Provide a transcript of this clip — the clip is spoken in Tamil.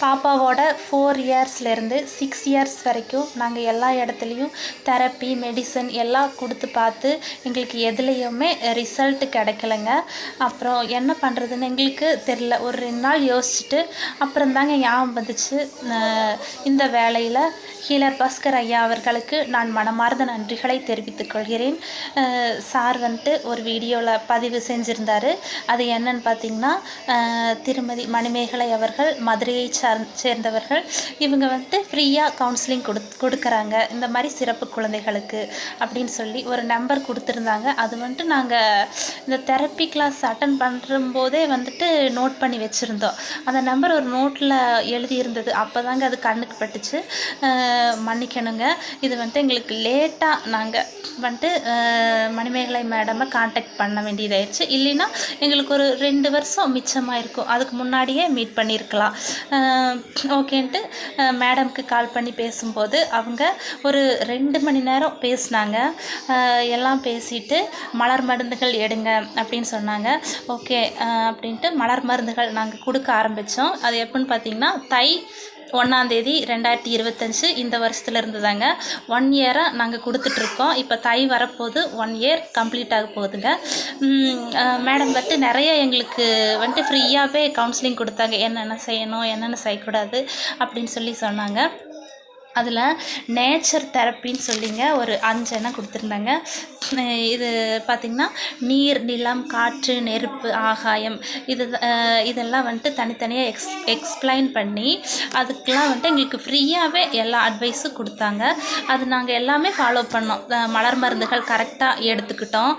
பாப்பாவோட 4 இயர்ஸ்லேருந்து 6 இயர்ஸ் வரைக்கும் நாங்கள் எல்லா இடத்துலையும் தெரப்பி மெடிசன் எல்லாம் கொடுத்து பார்த்து எங்களுக்கு எதுலேயுமே ரிசல்ட் கிடைக்கலங்க. அப்புறம் என்ன பண்ணுறதுன்னு எங்களுக்கு தெரில. ஒரு 2 நாள் யோசிச்சுட்டு அப்புறம் தாங்க ஞாபகம் வந்துச்சு. இந்த வேலையில் ஹீலர் பாஸ்கர் ஐயா அவர்களுக்கு நான் மனமார்ந்த நன்றிகளை தெரிவித்துக் கொள்கிறேன். சார் வந்துட்டு ஒரு வீடியோவில் பதிவு செஞ்சுருந்தார். அது என்னன்னு பார்த்திங்கன்னா, திருமதி மணிமேகலை அவர்கள் மதுரையை சேர்ந்தவர்கள். இவங்க வந்துட்டு ஃப்ரீயாக கவுன்சிலிங் கொடுக்குறாங்க இந்த மாதிரி சிறப்பு குழந்தைகளுக்கு அப்படின்னு சொல்லி ஒரு நம்பர் கொடுத்துருந்தாங்க. அது வந்துட்டு நாங்கள் இந்த தெரப்பி கிளாஸ் அட்டன் பண்ணும்போதே வந்துட்டு நோட் பண்ணி வச்சுருந்தோம். அந்த நம்பர் ஒரு நோட்டில் எழுதியிருந்தது. அப்போ தாங்க அது கண்ணுக்கு பட்டுச்சு. மன்னிக்கணுங்க, இது வந்துட்டு எங்களுக்கு லேட்டாக நாங்கள் வந்துட்டு மணிமேகலை மேடமை காண்டாக்ட் பண்ண வேண்டியதாயிடுச்சு. இல்லைன்னா எங்களுக்கு ஒரு 2 வருஷம் மிச்சமாக இருக்கும். அதுக்கு முன்னாடியே மீட் பண்ணியிருக்கலாம். ஓகேன்ட்டு மேடம்க்கு கால் பண்ணி பேசும்போது அவங்க ஒரு 2 மணி நேரம் பேசினாங்க. எல்லாம் பேசிட்டு மலர் மருந்துகள் எடுங்க அப்படின்னு சொன்னாங்க. ஓகே அப்படின்ட்டு மலர் மருந்துகள் நாங்கள் கொடுக்க ஆரம்பித்தோம். அது எப்படின்னு பார்த்திங்கன்னா, தை 1ஆம் தேதி 2025 இந்த வருஷத்துலேருந்து தாங்க 1 இயராக நாங்கள் கொடுத்துட்ருக்கோம். இப்போ தை வரப்போகுது, 1 இயர் கம்ப்ளீட் ஆக போகுதுங்க. மேடம் வந்துட்டு நிறைய எங்களுக்கு வந்துட்டு ஃப்ரீயாகவே கவுன்சிலிங் கொடுத்தாங்க. என்னென்ன செய்யணும், என்னென்ன செய்யக்கூடாது அப்படின்னு சொன்னாங்க. அதில் நேச்சர் தெரப்பின்னு சொல்லிங்க ஒரு 5 எண்ணம் கொடுத்துருந்தாங்க. இது பார்த்திங்கன்னா, நீர், நிலம், காற்று, நெருப்பு, ஆகாயம், இதெல்லாம் வந்துட்டு தனித்தனியாக எக்ஸ்பிளைன் பண்ணி அதுக்கெலாம் வந்துட்டு எங்களுக்கு ஃப்ரீயாகவே எல்லா அட்வைஸும் கொடுத்தாங்க. அது நாங்கள் எல்லாமே ஃபாலோ பண்ணோம். மலர் மருந்துகள் கரெக்டாக எடுத்துக்கிட்டோம்.